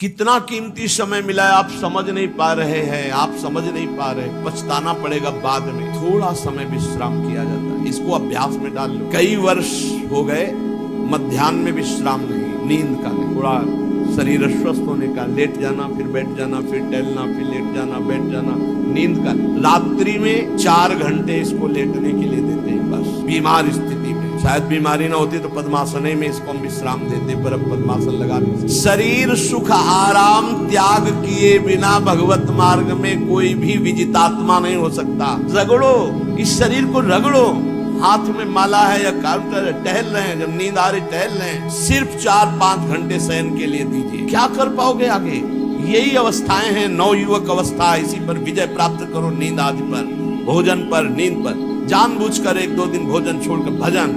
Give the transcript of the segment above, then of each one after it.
कितना कीमती समय मिला है, आप समझ नहीं पा रहे हैं, आप समझ नहीं पा रहे, पछताना पड़ेगा बाद में। थोड़ा समय विश्राम किया जाता है, इसको अभ्यास में डाल लो। कई वर्ष हो गए मध्याह्न में विश्राम नहीं, नींद का नहीं, थोड़ा शरीर अस्वस्थ होने का, लेट जाना फिर बैठ जाना, फिर टहलना, फिर लेट जाना बैठ जाना, नींद का। रात्रि में 4 घंटे इसको लेटने के लिए देते हैं बस। बीमार स्थिति में, शायद बीमारी ना होती तो पद्मासन में इसको हम विश्राम देते, पर अब पद्मासन लगा नहीं। शरीर सुख आराम त्याग किए बिना भगवत मार्ग में कोई भी विजितात्मा नहीं हो सकता। रगड़ो, इस शरीर को रगड़ो। हाथ में माला है या काउंटर है, टहल रहे हैं, जब नींद आ रही टहल रहे हैं, सिर्फ 4-5 घंटे शयन के लिए दीजिए। क्या कर पाओगे आगे? यही अवस्थाएं हैं, नवयुवक अवस्था। इसी पर विजय प्राप्त करो, नींद आदि पर, भोजन पर, नींद पर। जानबूझकर 1-2 दिन भोजन छोड़कर भजन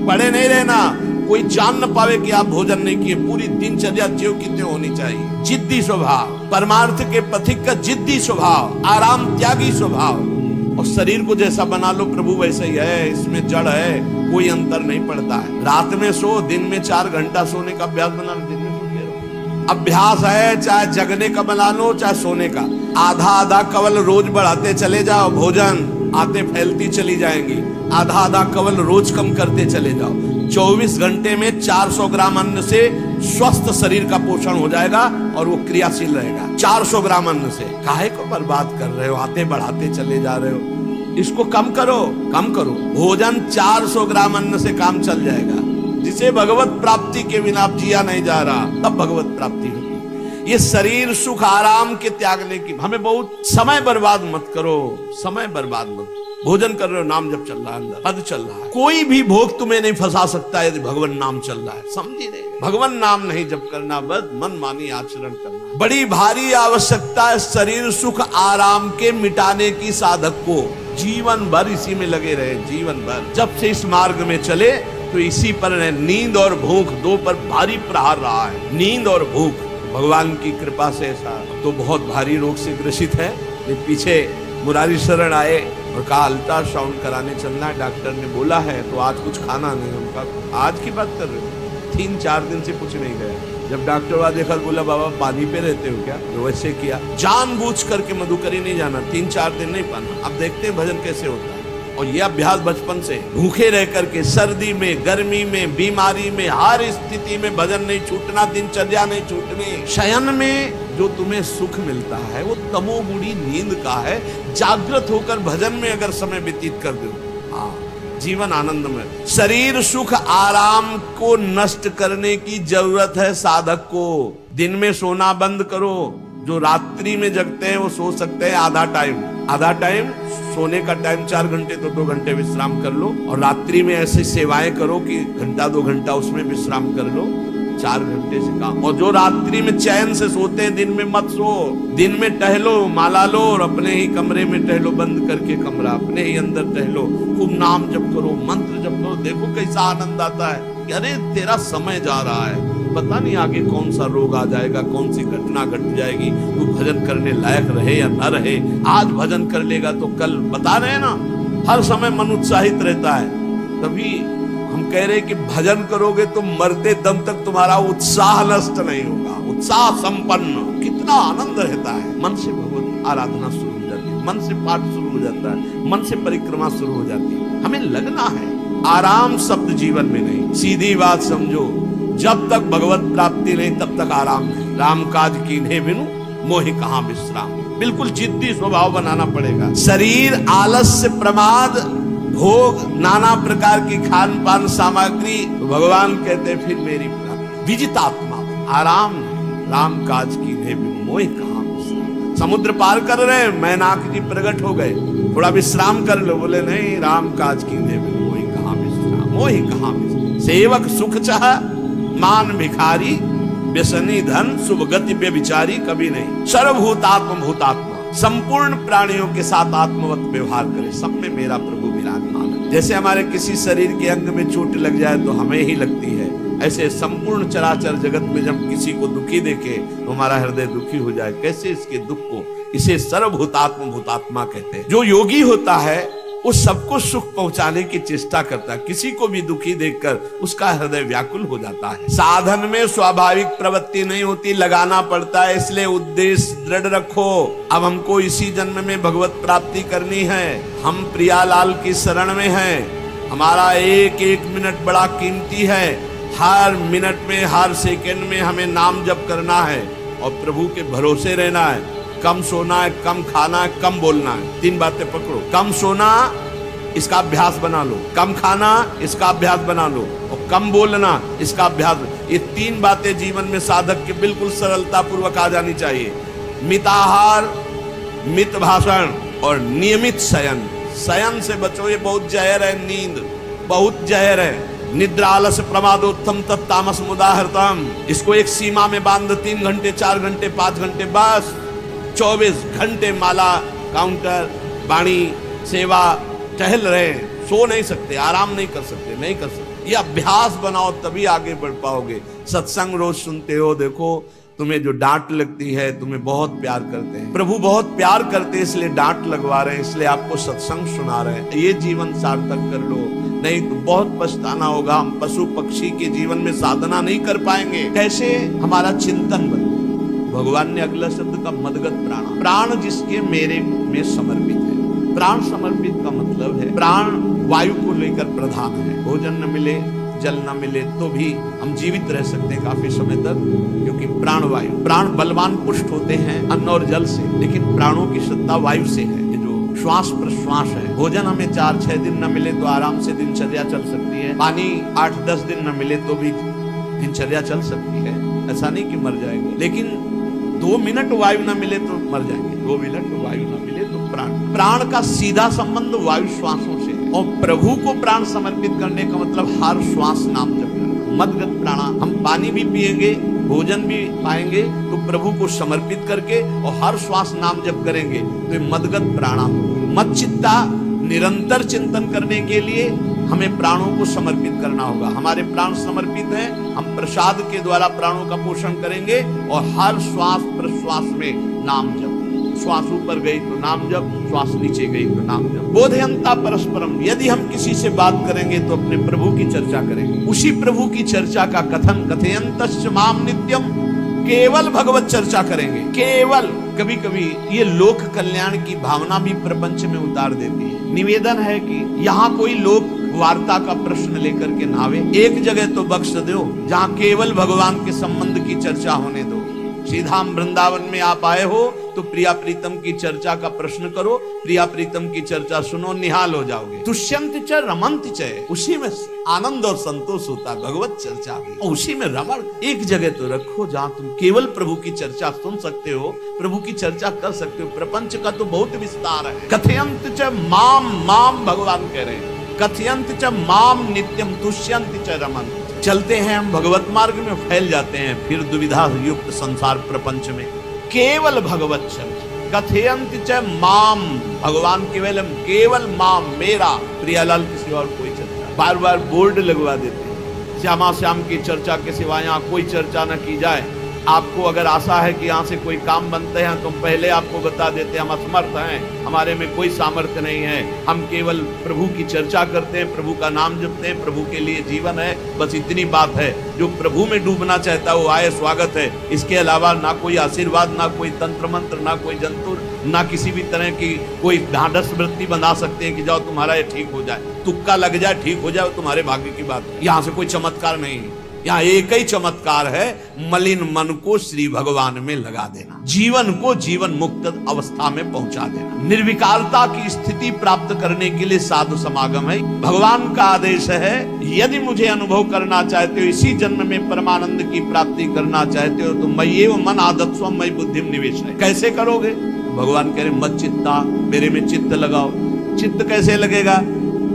पड़े नहीं रहना। कोई जान न पावे कि आप भोजन नहीं किए। पूरी दिनचर्या ज्यों की त्यों होनी चाहिए। जिद्दी स्वभाव, परमार्थ के पथिक का जिद्दी स्वभाव, आराम त्यागी स्वभाव। और शरीर को जैसा बना लो प्रभु वैसे ही है, इसमें जड़ है, कोई अंतर नहीं पड़ता है। रात में सो, दिन में 4 घंटा सोने का अभ्यास बना लो, दिन में सोते रहो। अभ्यास है, चाहे जगने का बना लो चाहे सोने का। आधा कवल रोज बढ़ाते चले जाओ, भोजन आते फैलती चली जाएंगी। आधा कवल रोज कम करते चले जाओ। 24 घंटे में 400 ग्राम अन्न से स्वस्थ शरीर का पोषण हो जाएगा और वो क्रियाशील रहेगा। 400 ग्राम अन्न से काहे को बर्बाद कर रहे हो? आते बढ़ाते चले जा रहे हो। इसको कम करो, कम करो। भोजन 400 ग्राम अन्न से काम चल जाएगा। जिसे भगवत प्राप्ति के बिना आप जिया नहीं जा रहा, तब भगवत प्राप्ति होगी। ये शरीर सुख आराम के त्यागने की, हमें बहुत समय बर्बाद मत करो, समय बर्बाद मत। भोजन कर रहे हो, नाम जब चल रहा है, अंदर पद चल रहा है। कोई भी भोग तुम्हें नहीं फंसा सकता यदि भगवान नाम चल रहा है। समझी नहीं? भगवान नाम नहीं जब करना, बस मन मानी आचरण करना। बड़ी भारी आवश्यकता है शरीर सुख आराम के मिटाने की साधक को। जीवन भर इसी में लगे रहे, जीवन भर। जब से इस मार्ग में चले तो इसी पर है। नींद और भूख 2 पर भारी प्रहार रहा है। नींद और भूख भगवान की कृपा से ऐसा तो बहुत भारी रोग से ग्रसित है। पीछे मुरारी शरण आए और कहा अल्ट्रासाउंड कराने चलना है, डॉक्टर ने बोला है तो आज कुछ खाना नहीं। उनका आज की बात कर रहे हो, 3-4 दिन से कुछ नहीं गया। जब डॉक्टर वहां देखा बोला बाबा पानी पे रहते हो क्या? तो वैसे किया, जानबूझ करके मधुकरी नहीं जाना, 3-4 दिन नहीं पाना। अब देखते हैं भजन कैसे होता है। और यह अभ्यास बचपन से भूखे रह करके, सर्दी में, गर्मी में, बीमारी में, हर स्थिति में भजन नहीं छूटना, दिनचर्या नहीं छूटनी। शयन में जो तुम्हें सुख मिलता है वो तमोगुणी नींद का है। जागृत होकर भजन में अगर समय व्यतीत कर दो, हाँ, जीवन आनंदमय। शरीर सुख आराम को नष्ट करने की जरूरत है साधक को। दिन में सोना बंद करो। जो रात्रि में जगते हैं वो सो सकते हैं आधा टाइम। सोने का टाइम 4 घंटे तो 2 घंटे विश्राम कर लो। और रात्रि में ऐसी सेवाएं करो कि 1-2 घंटा उसमें विश्राम कर लो। 4 घंटे से काम। और जो रात्रि में चैन से सोते हैं दिन में मत सो। दिन में टहलो, माला लो और अपने ही कमरे में टहलो, बंद करके कमरा, अपने ही अंदर टहलो, खूब नाम जप करो, मंत्र जप करो। देखो कैसा आनंद आता है। अरे तेरा समय जा रहा है, पता नहीं आगे कौन सा रोग आ जाएगा, कौन सी घटना घट जाएगी, तू भजन करने लायक रहे या न रहे। आज भजन कर लेगा तो कल, बता रहे हैं ना, हर समय मन उत्साहित रहता है। तभी हम कह रहे कि भजन करोगे तो मरते दम तक तुम्हारा उत्साह नष्ट नहीं होगा। उत्साह संपन्न, कितना आनंद रहता है। मन से भगवत आराधना शुरू हो जाती है, मन से पाठ शुरू हो जाता है, मन से परिक्रमा शुरू हो जाती है। हमें लगना है। आराम शब्द जीवन में नहीं। सीधी बात समझो, जब तक भगवत प्राप्ति नहीं तब तक आराम नहीं। राम काज कीन्हे बिनु मोहि कहाँ विश्राम। बिल्कुल जिद्दी स्वभाव बनाना पड़ेगा। शरीर आलस्य, प्रमाद, भोग, नाना प्रकार की खान पान सामग्री, तो भगवान कहते हैं फिर मेरी प्राप्ति। विजितात्मा आराम, राम काज कीन्हे बिनु मोहि कहाँ विश्राम। समुद्र पार कर रहे, मैनाक जी प्रकट हो गए, थोड़ा विश्राम कर लो। बोले नहीं, राम काज कीन्हे बिनु मोहि कहाँ विश्राम, मोहि कहाँ विश्राम। सेवक सुख चाह मान भिखारी, व्यसनी धन शुभ गति व्यभिचारी कभी नहीं। सर्वभूतात्म भूतात्मा, संपूर्ण प्राणियों के साथ आत्मवत व्यवहार करे। सब में मेरा प्रभु विराजमान है। जैसे हमारे किसी शरीर के अंग में चोट लग जाए तो हमें ही लगती है, ऐसे संपूर्ण चराचर जगत में जब किसी को दुखी देखे तो हमारा हृदय दुखी हो जाए। कैसे इसके दुख को, इसे सर्वभूतात्म भूतात्मा कहते हैं। जो योगी होता है उस सबको सुख पहुंचाने की चेष्टा करता है। किसी को भी दुखी देखकर उसका हृदय व्याकुल हो जाता है। साधन में स्वाभाविक प्रवृत्ति नहीं होती, लगाना पड़ता है। इसलिए उद्देश्य दृढ़ रखो। अब हमको इसी जन्म में भगवत प्राप्ति करनी है। हम प्रियालाल की शरण में हैं। हमारा एक एक मिनट बड़ा कीमती है। हर मिनट में, हर सेकंड में हमें नाम जप करना है और प्रभु के भरोसे रहना है। कम सोना है, कम खाना है, कम बोलना है। 3 बातें पकड़ो। कम सोना, इसका अभ्यास बना लो। कम खाना, इसका अभ्यास बना लो। और कम बोलना, इसका अभ्यास। ये 3 बातें जीवन में साधक के बिल्कुल सरलता पूर्वक आ जानी चाहिए। मिताहार, मित भाषण और नियमित शयन। शयन से बचो, ये बहुत जहर है। नींद बहुत जहर है। निद्रा आलस प्रमादोत्तम तत्तामस मुदाहृतम। इसको एक सीमा में बांध। 3 घंटे, 4 घंटे, 5 घंटे, बस 24 घंटे माला, काउंटर, वाणी, सेवा, टहल रहे। सो नहीं सकते, आराम नहीं कर सकते, नहीं कर सकते। ये अभ्यास बनाओ, तभी आगे बढ़ पाओगे। सत्संग रोज सुनते हो, देखो तुम्हें जो डांट लगती है, तुम्हें बहुत प्यार करते हैं, प्रभु बहुत प्यार करते हैं, इसलिए डांट लगवा रहे हैं, इसलिए आपको सत्संग सुना रहे हैं। ये जीवन सार्थक कर लो, नहीं तो बहुत पछताना होगा। हम पशु पक्षी के जीवन में साधना नहीं कर पाएंगे। कैसे? हमारा चिंतन बने। भगवान ने अगला शब्द का मदगत प्राण। प्राण जिसके मेरे में समर्पित है। प्राण समर्पित का मतलब है प्राण वायु को लेकर प्रधान है। भोजन न मिले, जल न मिले तो भी हम जीवित रह सकते हैं काफी समय तक, क्योंकि प्राण वायु। प्राण बलवान पुष्ट होते हैं अन्न और जल से, लेकिन प्राणों की सत्ता वायु से है। ये जो श्वास प्रश्वास है। भोजन हमें 4-6 दिन न मिले तो आराम से दिनचर्या चल सकती है। पानी 8-10 दिन न मिले तो भी दिनचर्या चल सकती है। ऐसा नहीं कि मर जाएंगे, लेकिन 2 मिनट वायु न मिले तो मर जाएंगे। 2 मिनट वायु न मिले तो प्राण का सीधा संबंध वायु श्वासों से है। और प्रभु को प्राण समर्पित करने का मतलब हर श्वास नाम जप करना। मदगत प्राणा। हम पानी भी पिएंगे, भोजन भी पाएंगे तो प्रभु को समर्पित करके, और हर श्वास नाम जप करेंगे तो ये मदगत प्राणाम। मत चित्ता, निरंतर चिंतन करने के लिए हमें प्राणों को समर्पित करना होगा। हमारे प्राण समर्पित हैं, हम प्रसाद के द्वारा प्राणों का पोषण करेंगे और हर श्वास प्रश्वास में नाम जप। श्वास ऊपर गई तो नाम जप, श्वास नीचे गई तो नाम जप। बोधयंता परस्परम। यदि हम किसी से बात करेंगे तो अपने प्रभु की चर्चा करेंगे। उसी प्रभु की चर्चा का कथन कथयंतश्च माम नित्यम। केवल भगवत चर्चा करेंगे, केवल। कभी कभी ये लोक कल्याण की भावना भी प्रपंच में उतार देती है। निवेदन है कि यहाँ कोई लोक वार्ता का प्रश्न लेकर के नावे। एक जगह तो बख्श दो जहाँ केवल भगवान के संबंध की चर्चा होने दो। सीधा वृंदावन में आप आए हो तो प्रिया प्रीतम की चर्चा का प्रश्न करो, प्रिया प्रीतम की चर्चा सुनो, निहाल हो जाओगे। तुष्यंत च रमंत च, उसी में आनंद और संतोष होता है। भगवत चर्चा भी उसी में रमण। एक जगह तो रखो जहाँ तुम केवल प्रभु की चर्चा सुन सकते हो, प्रभु की चर्चा कर सकते हो। प्रपंच का तो बहुत विस्तार है। कथयंत च माम, माम भगवान कह रहे हैं। कथयंत च माम नित्यम तुष्यंत च रमंत। चलते हैं हम भगवत मार्ग में, फैल जाते हैं फिर दुविधा युक्त संसार प्रपंच में। केवल भगवत चर्चा। कथयंत च माम, भगवान केवल माम, मेरा। प्रियालाल के सिवा और कोई चर्चा। बार बार बोर्ड लगवा देते हैं, श्यामा श्याम की चर्चा के सिवा यहाँ कोई चर्चा न की जाए। आपको अगर आशा है कि यहाँ से कोई काम बनते हैं तो पहले आपको बता देते हैं हम असमर्थ हैं, हमारे में कोई सामर्थ्य नहीं है, हम केवल प्रभु की चर्चा करते हैं, प्रभु का नाम जपते हैं, प्रभु के लिए जीवन है, बस इतनी बात है। जो प्रभु में डूबना चाहता है वो आए, स्वागत है। इसके अलावा ना कोई आशीर्वाद, ना कोई तंत्र मंत्र, ना कोई जंतुर, ना किसी भी तरह की कोई ढांढस वृत्ति बना सकते हैं कि जाओ तुम्हारा ये ठीक हो जाए, तुक्का लग जाए, ठीक हो जाए, तुम्हारे भाग्य की बात। यहाँ से कोई चमत्कार नहीं है। यहाँ एक ही चमत्कार है, मलिन मन को श्री भगवान में लगा देना, जीवन को जीवन मुक्त अवस्था में पहुंचा देना। निर्विकारता की स्थिति प्राप्त करने के लिए साधु समागम है। भगवान का आदेश है, यदि मुझे अनुभव करना चाहते हो, इसी जन्म में परमानंद की प्राप्ति करना चाहते हो, तो मय्येव मन आदत्स्व मयि बुद्धिम निवेश। कैसे करोगे? भगवान कह रहे मत चित्ता, मेरे में चित्त लगाओ। चित्त कैसे लगेगा?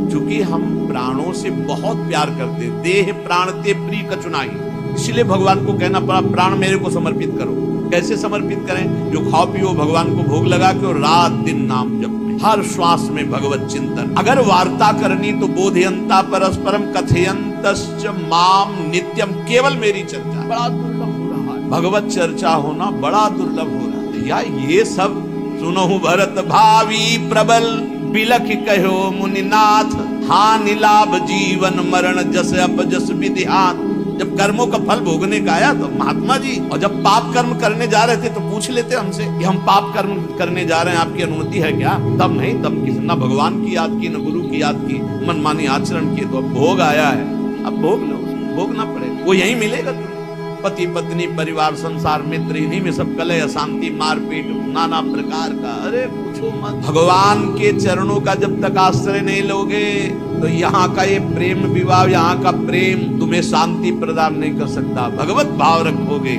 चूंकि हम प्राणों से बहुत प्यार करते, देह प्राण ते प्रिय कचुनाई, इसलिए भगवान को कहना पड़ा प्राण मेरे को समर्पित करो। कैसे समर्पित करें? जो खाओ पियो भगवान को भोग लगा के और रात दिन नाम जप में, हर श्वास में भगवत चिंतन। अगर वार्ता करनी तो बोधयंता परस्परम कथयंतश्च माम नित्यम, केवल मेरी चर्चा। बड़ा दुर्लभ हो रहा है, भगवत चर्चा होना बड़ा दुर्लभ हो रहा है। या ये सब सुनो भरत भावी प्रबल बिलख कहो मुनिनाथ, हानि लाभ जीवन मरण जस अपजस विधिहान। जब कर्मों का फल भोगने का आया तो महात्मा जी, और जब पाप कर्म करने जा रहे थे तो पूछ लेते हमसे कि हम पाप कर्म करने जा रहे हैं, आपकी अनुमति है क्या? तब नहीं, तब किसी न भगवान की याद की न गुरु की याद की, मनमानी आचरण किए। तो अब भोग आया है, अब भोग लो, भोगना पड़ेगा, वो यही मिलेगा तुम्हें। पति पत्नी परिवार संसार मित्र, इन्हीं में सब कलह अशांति मारपीट नाना प्रकार का। अरे पूछो मत, भगवान के चरणों का जब तक आश्रय नहीं लोगे तो यहाँ का ये प्रेम विवाह, यहाँ का प्रेम तुम्हें शांति प्रदान नहीं कर सकता। भगवत भाव रखोगे,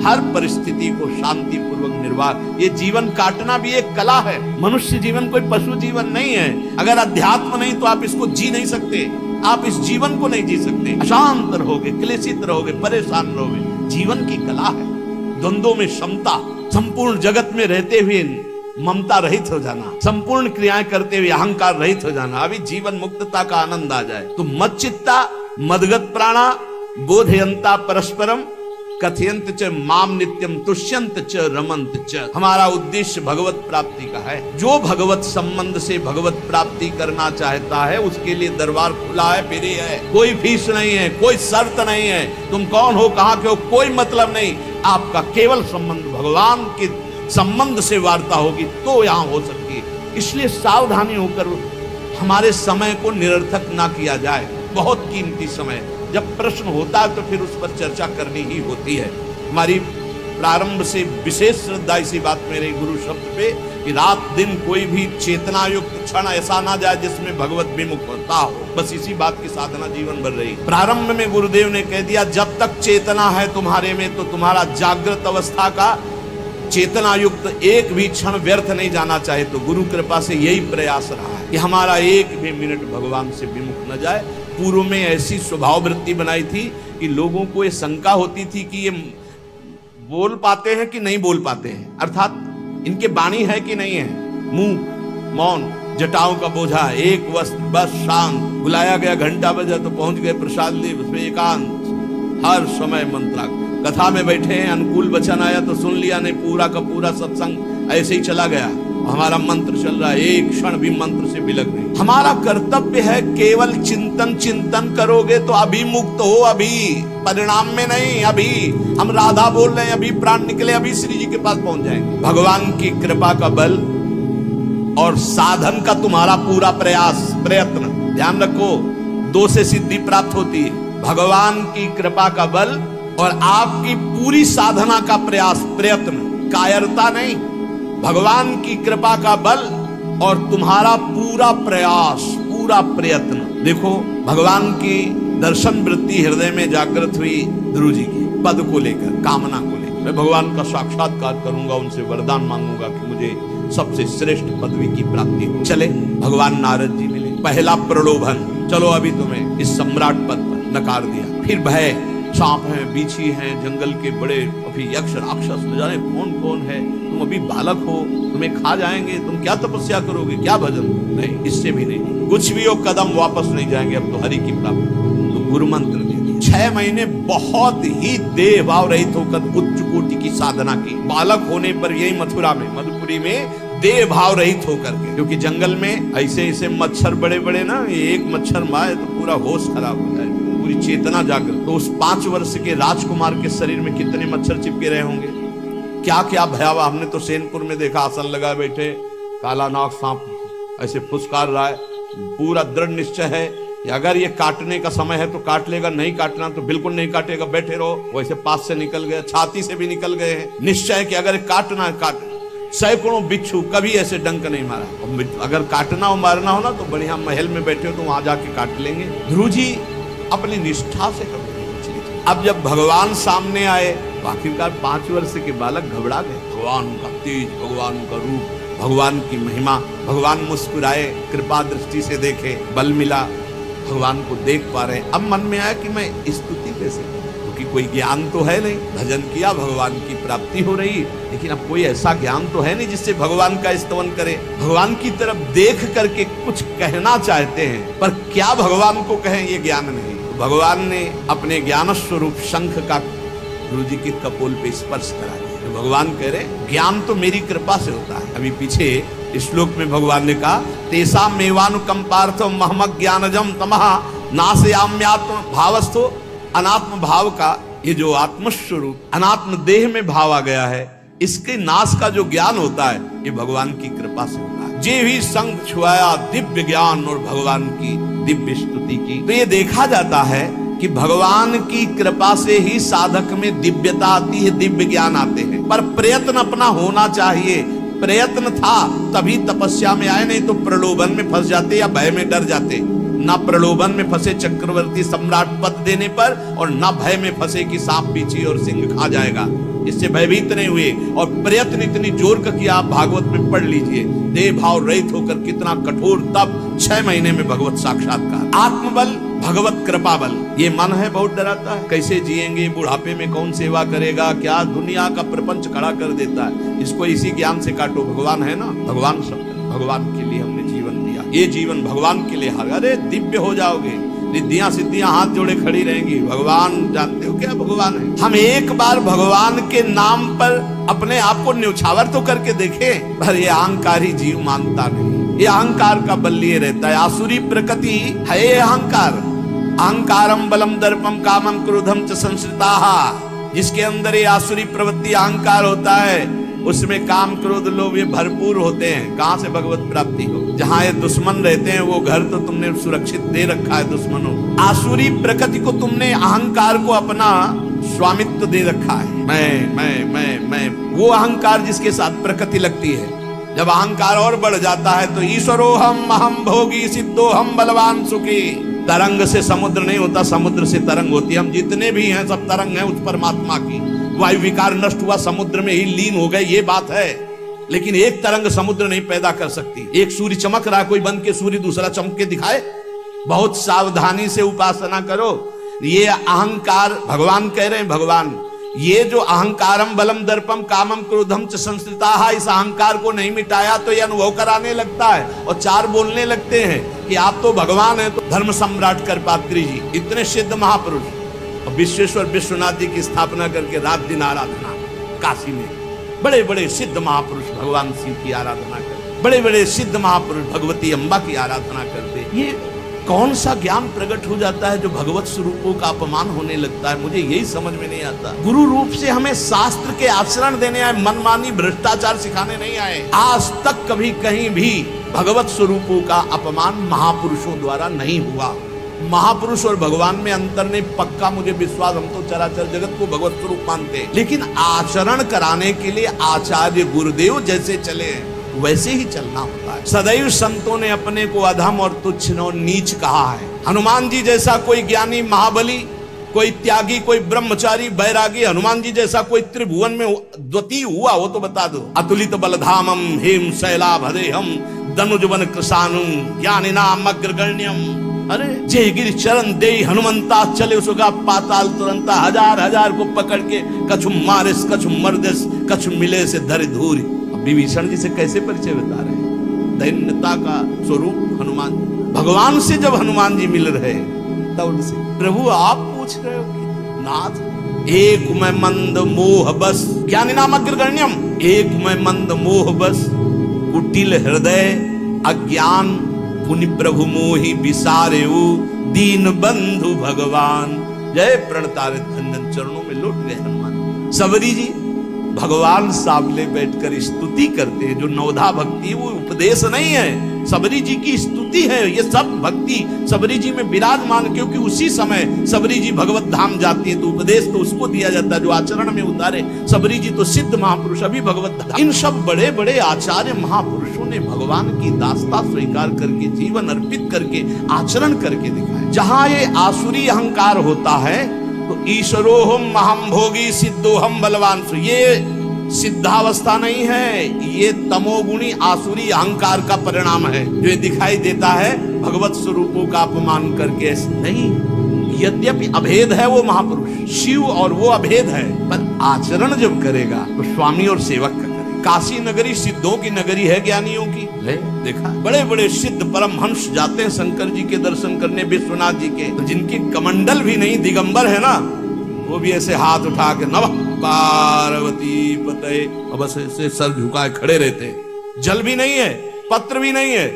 हर परिस्थिति को शांति पूर्वक निर्वाह। ये जीवन काटना भी एक कला है। मनुष्य जीवन कोई पशु जीवन नहीं है। अगर अध्यात्म नहीं तो आप इसको जी नहीं सकते, आप इस जीवन को नहीं जी सकते। अशांत रहोगे, क्लेशित रहोगे, परेशान रहोगे। जीवन की कला है द्वंद्वों में समता, संपूर्ण जगत में रहते हुए ममता रहित हो जाना, संपूर्ण क्रियाएं करते हुए अहंकार रहित हो जाना। अभी जीवन मुक्तता का आनंद आ जाए तो मच्चित्ता मदगत प्राणा बोधयंता परस्परम कथयंत च माम नित्यम तुष्यंत च रमंत च। हमारा उद्देश्य भगवत प्राप्ति का है। जो भगवत संबंध से भगवत प्राप्ति करना चाहता है उसके लिए दरबार खुला है, फ्री है, कोई फीस नहीं है, कोई शर्त नहीं है। तुम कौन हो, कहाँ के हो, कोई मतलब नहीं। आपका केवल संबंध भगवान के संबंध से वार्ता होगी तो यहाँ हो सकती है। इसलिए सावधानी होकर हमारे समय को निरर्थक ना किया जाए। बहुत कीमती समय, जब प्रश्न होता है तो फिर उस पर चर्चा करनी ही होती है। हमारी प्रारंभ से विशेष श्रद्धा इसी बात में रही गुरु शब्द पे कि रात दिन कोई भी चेतना युक्त क्षण ऐसा ना जाए जिसमें भगवत विमुख होता हो। बस इसी बात की साधना जीवन भर रही। प्रारंभ में गुरुदेव ने कह दिया, जब तक चेतना है तुम्हारे में तो तुम्हारा जागृत अवस्था का चेतना युक्त एक भी क्षण व्यर्थ नहीं जाना चाहे। तो गुरु कृपा से यही प्रयास रहा है कि हमारा एक भी मिनट भगवान से विमुख न जाए। पूर्व में ऐसी स्वभाव वृत्ति बनाई थी कि लोगों को ये शंका होती थी कि ये बोल पाते हैं कि नहीं बोल पाते हैं, अर्थात इनके वाणी है कि नहीं है। मुंह मौन, जटाओं का बोझा, एक वस्त्र, बस शांत। बुलाया गया, घंटा बजा तो पहुंच गए, प्रसाद ली, उसमें एकांत, हर समय मंत्रा। कथा में बैठे हैं, अनुकूल वचन आया तो सुन लिया, नहीं पूरा का पूरा सत्संग ऐसे ही चला गया। हमारा मंत्र चल रहा है, एक क्षण भी मंत्र से बिलक नहीं। हमारा कर्तव्य है केवल चिंतन करोगे तो अभी मुक्त हो, अभी परिणाम में नहीं। अभी हम राधा बोल रहे हैं, अभी प्राण निकले, अभी श्री जी के पास पहुंच जाएंगे। भगवान की कृपा का बल और साधन का तुम्हारा पूरा प्रयास प्रयत्न, ध्यान रखो, दो से सिद्धि प्राप्त होती है। भगवान की कृपा का बल और आपकी पूरी साधना का प्रयास प्रयत्न, कायरता नहीं। भगवान की कृपा का बल और तुम्हारा पूरा प्रयास, पूरा प्रयत्न। देखो, भगवान की दर्शन वृत्ति हृदय में जागृत हुई ध्रुव जी की पद को लेकर, कामना को लेकर। मैं भगवान का साक्षात्कार करूंगा, उनसे वरदान मांगूंगा कि मुझे सबसे श्रेष्ठ पदवी की प्राप्ति हो। चले भगवान नारद जी मिले। पहला प्रलोभन, चलो अभी तुम्हें इस सम्राट पद पर नकार दिया। फिर भय, सांप हैं, बीछी हैं, जंगल के बड़े अभी यक्ष राक्षस, न जाने कौन कौन है। तुम अभी बालक हो, तुम्हें खा जाएंगे, तुम क्या तपस्या करोगे, क्या भजन? नहीं, इससे भी नहीं, कुछ भी हो, कदम वापस नहीं जाएंगे, अब तो हरि की प्राप्ति। तो गुरु मंत्र दे दिया। 6 महीने बहुत ही देह भाव रहित होकर उच्च कोटि की साधना की। बालक होने पर यही मथुरा में, मधुपुरी में देह भाव रहित होकर के, क्योंकि जंगल में ऐसे ऐसे मच्छर बड़े बड़े ना, एक मच्छर मारे तो पूरा होश खराब हो जाए, पूरी चेतना जागृत। तो उस 5 वर्ष के राजकुमार के शरीर में कितने मच्छर चिपके रहे होंगे, क्या क्या भयावह। हमने तो सेनपुर में देखा, आसन लगा बैठे, काला नाग सांप ऐसे फुसकार रहा है। पूरा दृढ़ निश्चय है कि अगर ये काटने का समय है तो काट लेगा, नहीं काटना तो बिल्कुल नहीं काटेगा, बैठे रहो। वैसे पास से निकल गए, छाती से भी निकल गए हैं। निश्चय है कि अगर काटना है काट। सैकड़ों बिच्छू, कभी ऐसे डंक नहीं मारा। अगर काटना हो मारना हो ना तो बढ़िया महल में बैठे हो तो वहां जाके काट लेंगे। ध्रुव जी अपनी निष्ठा से कभी नहीं बचली थी। अब जब भगवान सामने आए तो आखिरकार 5 वर्ष के बालक घबरा गए। भगवान का तेज, भगवान का रूप, भगवान की महिमा। भगवान मुस्कुराए, कृपा दृष्टि से देखे, बल मिला, भगवान को देख पा रहे। अब मन में आया कि मैं स्तुति कैसे करूं, क्योंकि कोई ज्ञान तो है नहीं। भजन किया, भगवान की प्राप्ति हो रही, लेकिन अब कोई ऐसा ज्ञान तो है नहीं जिससे भगवान का स्तवन करे। भगवान की तरफ देख करके कुछ कहना चाहते हैं, पर क्या भगवान को कहें ये ज्ञान नहीं। तो भगवान ने अपने ज्ञान स्वरूप शंख का गुरु जी के कपोल पे स्पर्श करा दिया। तो भगवान कह रहे ज्ञान तो मेरी कृपा से होता है। अभी पीछे श्लोक में भगवान ने कहा तेसा मेवानुकंपार्थो महमक ज्ञानजम तमः नाशयाम्यात्म भावस्थो। अनात्म भाव का ये जो आत्मस्वरूप अनात्म देह में भाव आ गया है, इसके नाश का जो ज्ञान होता है ये भगवान की कृपा से होता है। जे भी संग छुआया दिव्य ज्ञान और भगवान की दिव्य स्तुति की। तो ये देखा जाता है कि भगवान की कृपा से ही साधक में दिव्यता आती है, दिव्य ज्ञान आते हैं। पर प्रयत्न अपना होना चाहिए। प्रयत्न था तभी तपस्या में आए, नहीं तो प्रलोभन में फंस जाते या भय में डर जाते। ना प्रलोभन में फंसे चक्रवर्ती सम्राट पद देने पर, और ना भय में फंसे कि सांप पीछे और सिंह खा जाएगा, इससे भयभीत नहीं हुए। और प्रयत्न इतनी जोर का किया, आप भागवत में पढ़ लीजिए, देह भाव रहित होकर कितना कठोर तप, 6 महीने में भगवत साक्षात्कार। आत्मबल, भगवत कृपा बल। ये मन है बहुत डराता है, कैसे जिएंगे, बुढ़ापे में कौन सेवा करेगा, क्या दुनिया का प्रपंच खड़ा कर देता है। इसको इसी ज्ञान से काटो, भगवान है ना, भगवान सब, भगवान के लिए हमने जीवन दिया, ये जीवन भगवान के लिए। अरे दिव्य हो जाओगे, रिद्धियां सिद्धियां हाथ जोड़े खड़ी रहेंगी। भगवान जानते हो क्या भगवान है। हम एक बार भगवान के नाम पर अपने आप को न्यौछावर तो करके देखें, पर ये अहंकारी जीव मानता नहीं। ये अहंकार का बल लिए रहता है। आसुरी प्रकृति है ये अहंकार। अहंकारम बलम दर्पम कामम क्रोधम च संश्रिताः। जिसके अंदर ये आसुरी प्रवृत्ति अहंकार होता है, उसमें काम क्रोध लोभ ये भरपूर होते हैं। कहां से भगवत प्राप्ति हो। जहां ये दुश्मन रहते हैं वो घर तो तुमने सुरक्षित दे रखा है दुश्मनों। आसुरी प्रकृति को तुमने, अहंकार को अपना स्वामित्व दे रखा है। मैं वो अहंकार जिसके साथ प्रकृति लगती है। जब अहंकार और बढ़ जाता है तो ईश्वरोहम अहम भोगी सिद्धोहम बलवान सुखी। तरंग से समुद्र नहीं होता, समुद्र से तरंग होती है। हम जितने भी हैं सब तरंग हैं उस परमात्मा की। वायु विकार नष्ट हुआ, समुद्र में ही लीन हो गए, ये बात है। लेकिन एक तरंग समुद्र नहीं पैदा कर सकती। एक सूर्य चमक रहा, कोई बंद के सूर्य दूसरा चमक के दिखाए। बहुत सावधानी से उपासना करो। ये अहंकार, भगवान कह रहे हैं, भगवान ये जो अहंकारम बलम दर्पम कामम क्रोधम च संश्रिताः, इस अहंकार को नहीं मिटाया तो ये अनुभव कराने लगता है और 4 बोलने लगते हैं कि आप तो भगवान है। तो धर्म सम्राट करपात्री जी, इतने सिद्ध महापुरुष, और विश्वेश्वर विश्वनाथ जी की स्थापना करके रात दिन आराधना, काशी में बड़े बड़े सिद्ध महापुरुष भगवान शिव की आराधना करते, बड़े बड़े सिद्ध महापुरुष भगवती अम्बा की आराधना करते। ये कौन सा ज्ञान प्रकट हो जाता है जो भगवत स्वरूपों का अपमान होने लगता है। मुझे यही समझ में नहीं आता। गुरु रूप से हमें शास्त्र के आचरण देने आए, मनमानी भ्रष्टाचार सिखाने नहीं आए। आज तक कभी कहीं भी भगवत स्वरूपों का अपमान महापुरुषों द्वारा नहीं हुआ। महापुरुष और भगवान में अंतर नहीं, पक्का मुझे विश्वास। हम तो चराचर जगत को भगवत स्वरूप मानते हैं, लेकिन आचरण कराने के लिए आचार्य गुरुदेव जैसे चले वैसे ही चलना होता है। सदैव संतों ने अपने को अधम और तुच्छ और नीच कहा है। हनुमान जी जैसा कोई ज्ञानी महाबली, कोई त्यागी, कोई ब्रह्मचारी बैरागी, हनुमान जी जैसा कोई त्रिभुवन में द्वितीय हुआ हो तो बता दो। अतुलित बलधामम हेम शैलाभदेहम दनुजवन कृशानुम ज्ञानिनाम अग्रगण्यम। अरे जय गिर चरण दे हनुमंता, चले उसका पाताल तुरंता। हजार हजार को पकड़ के कछु मारिस कछु मर्दिस कछु मिले से धरि धूरी। विभीषण जी से कैसे परिचय बता रहे हैं, दैन्यता का स्वरूप हनुमान। भगवान से जब हनुमान जी मिल रहे तब उनसे, प्रभु आप पूछ रहे हो कि नाथ एक मैं मंद मोह बस, ज्ञानी नाम अग्रगण्यम, एक मैं मंद मोह बस, कुटिल हृदय अज्ञान पुनि प्रभु मोहि विसारेउ दीन बंधु भगवान। जय प्रणतारे धंजन चरणों में लौट गए हनुमान। सबरी जी भगवान सामने बैठकर स्तुति करते हैं। जो नवधा भक्ति वो उपदेश नहीं है, सबरी जी की स्तुति है। ये सब भक्ति सबरी जी में विराजमान, क्योंकि उसी समय सबरी जी भगवत धाम जाती है तो उपदेश तो उसको दिया जाता है जो आचरण में उतारे। सबरी जी तो सिद्ध महापुरुष, अभी भगवत धाम। इन सब बड़े बड़े आचार्य महापुरुषों ने भगवान की दासता स्वीकार करके, जीवन अर्पित करके, आचरण करके दिखाया। जहां ये आसुरी अहंकार होता है तो ईश्वरोहम अहम भोगी सिद्धोहम बलवान। ये सिद्धावस्था नहीं है, ये तमोगुणी आसुरी अहंकार का परिणाम है जो ये दिखाई देता है भगवत स्वरूपों का अपमान करके। नहीं, यद्यपि अभेद है वो महापुरुष शिव और वो अभेद है, पर आचरण जब करेगा तो स्वामी और सेवक का करेगा। काशी नगरी सिद्धों की नगरी है, ज्ञानियों की। ले देखा, बड़े बड़े सिद्ध परमहंस जाते हैं शंकर जी के दर्शन करने, विश्वनाथ जी के। तो जिनकी कमंडल भी नहीं, दिगंबर है ना, वो भी ऐसे हाथ उठा के नमः पार्वती पते, बस ऐसे सर झुकाए खड़े रहते। जल भी नहीं है, पत्र भी नहीं है,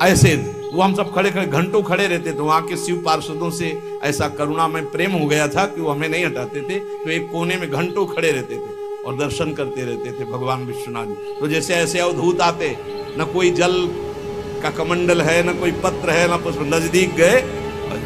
ऐसे वो हम सब खड़े खड़े घंटों खड़े रहते थे। वहां के शिव पार्षदों से ऐसा करुणा में प्रेम हो गया था कि वो हमें नहीं हटाते थे, तो एक कोने में घंटों खड़े रहते थे और दर्शन करते रहते थे भगवान विश्वनाथ जी। तो जैसे ऐसे अवधूत आते, न कोई जल का कमंडल है, न कोई पत्र है, न पुष्प, नजदीक गए,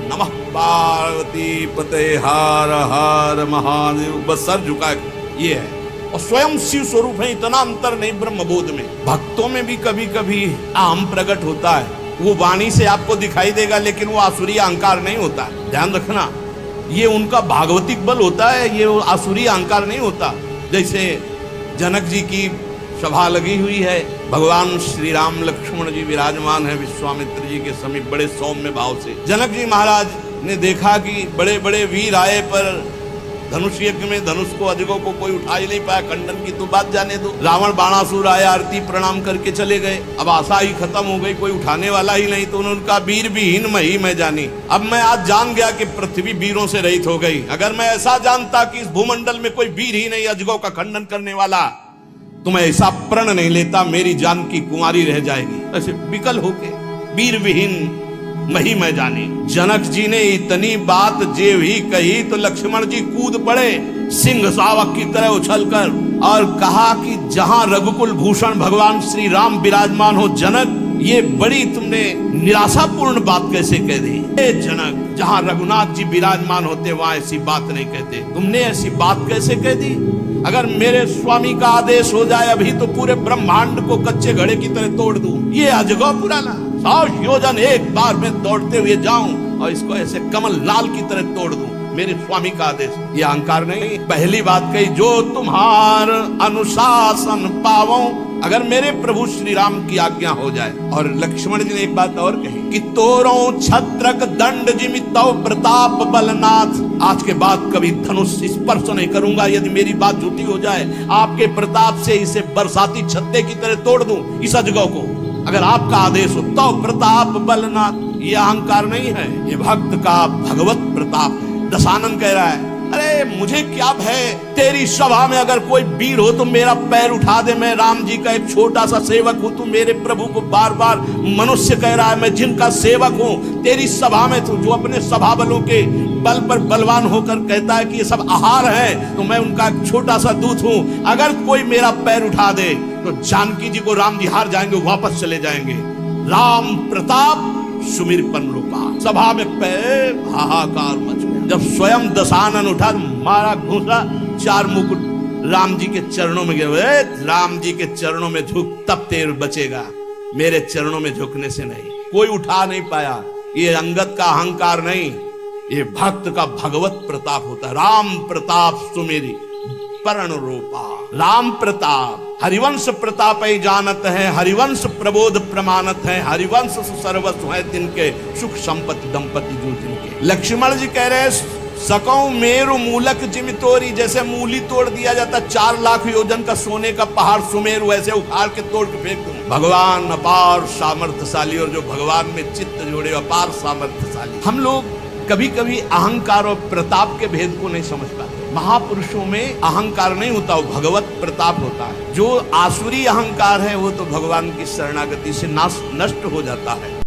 नमः पार्वती पते हर हर महादेव, बस सर झुका, ये है। और स्वयं शिव स्वरूप है, इतना अंतर नहीं ब्रह्मबोध में। भक्तों में भी कभी कभी अहम प्रकट होता है, वो वाणी से आपको दिखाई देगा, लेकिन वो आसुरी अहंकार नहीं होता है, ध्यान रखना। ये उनका भागवतिक बल होता है, ये आसुरी अहंकार नहीं होता। जैसे जनक जी की सभा लगी हुई है, भगवान श्री राम लक्ष्मण जी विराजमान है विश्वामित्र जी के समीप बड़े सौम्य भाव से। जनक जी महाराज ने देखा कि बड़े बड़े वीर आए, पर धनुष यज्ञ में धनुष को अजगों को कोई उठा ही नहीं पाया, खंडन की तो बात जाने दो। रावण बाणासुर आया, आरती प्रणाम करके चले गए, अब आशा ही खत्म हो गई, कोई उठाने वाला ही नहीं। तो उन्होंने कहा वीर विहीन मही मैं जानी। अब मैं आज जान गया कि पृथ्वी वीरों से रहित हो गई। अगर मैं ऐसा जानता कि इस भूमंडल में कोई वीर ही नहीं अजगों का खंडन करने वाला, तो मैं ऐसा प्रण नहीं लेता, मेरी जान की कुंवारी रह जाएगी। ऐसे विकल होके वीर विहीन मही मैं जानी। जनक जी ने इतनी बात जेव ही कही तो लक्ष्मण जी कूद पड़े सिंह शावक की तरह उछलकर, और कहा कि जहां रघुकुल भूषण भगवान श्री राम विराजमान हो जनक, ये बड़ी तुमने निराशापूर्ण बात कैसे कह दी। जनक, जहां रघुनाथ जी विराजमान होते वहां ऐसी बात नहीं कहते, तुमने ऐसी बात कैसे कह दी। अगर मेरे स्वामी का आदेश हो जाए अभी तो पूरे ब्रह्मांड को कच्चे घड़े की तरह तोड़ दूं। ये अजगौ पुराना 100 योजन एक बार में दौड़ते हुए जाऊं और इसको ऐसे कमल लाल की तरह तोड़ दूं, मेरे स्वामी का आदेश। ये अहंकार नहीं। पहली बात कही, जो तुम्हार अनुशासन पावो, अगर मेरे प्रभु श्री राम की आज्ञा हो जाए। और लक्ष्मण जी ने एक बात और कही कि तोरो छत्रक दंड जिमितो प्रताप बलनाथ, आज के बाद कभी धनुष स्पर्श नहीं करूंगा यदि मेरी बात झूठी हो जाए। आपके प्रताप से इसे बरसाती छत्ते की तरह तोड़ दूं इस अजगौ को, अगर आपका आदेश हो। तो प्रताप बलनाथ, ये अहंकार नहीं है, ये भक्त का भगवत प्रताप है। दशानन कह रहा है, अरे मुझे क्या भय, तेरी सभा में अगर कोई वीर हो तो मेरा पैर उठा दे, मैं राम जी का एक छोटा सा सेवक हूं। तू मेरे प्रभु को बार बार मनुष्य कह रहा है, मैं जिनका सेवक हूं। तेरी सभा में तू जो अपने सभा बलों के बल पर बलवान होकर कहता है कि ये सब आहार है, तो मैं उनका एक छोटा सा दूत हूं। अगर कोई मेरा पैर उठा दे तो जानकी जी को राम जी हार जाएंगे, वापस चले जाएंगे। राम प्रताप सुमिरपन रूपा, सभा में पैर हाहाकार मच गया। जब स्वयं दशानन उठा, मारा घूसा, 4 मुकुट राम जी के चरणों में गए। राम जी के चरणों में झुक, तब तेर बचेगा, मेरे चरणों में झुकने से नहीं। कोई उठा नहीं पाया। ये अंगत का अहंकार नहीं, ये भक्त का भगवत प्रताप होता है। राम प्रताप सुमेरी परण रूपा, राम प्रताप हरिवंश प्रताप ही जानत है, हरिवंश प्रबोध प्रमाणत है, हरिवंश सर्वस्व है तिनके, सुख संपत्ति दंपति जो जिनके। लक्ष्मण जी कह रहे सकौ मेरु मूलक जिम तोरी, जैसे मूली तोड़ दिया जाता 4 लाख योजन का सोने का पहाड़ सुमेरु, वैसे उखाड़ के तोड़ के फेंक दूं। भगवान अपार सामर्थ्यशाली, और जो भगवान में चित्त जोड़े अपार सामर्थ्यशाली। हम लोग कभी कभी अहंकार और प्रताप के भेद को नहीं समझ पाते। महापुरुषों में अहंकार नहीं होता, वो भगवत प्रताप होता है। जो आसुरी अहंकार है वो तो भगवान की शरणागति से नष्ट हो जाता है।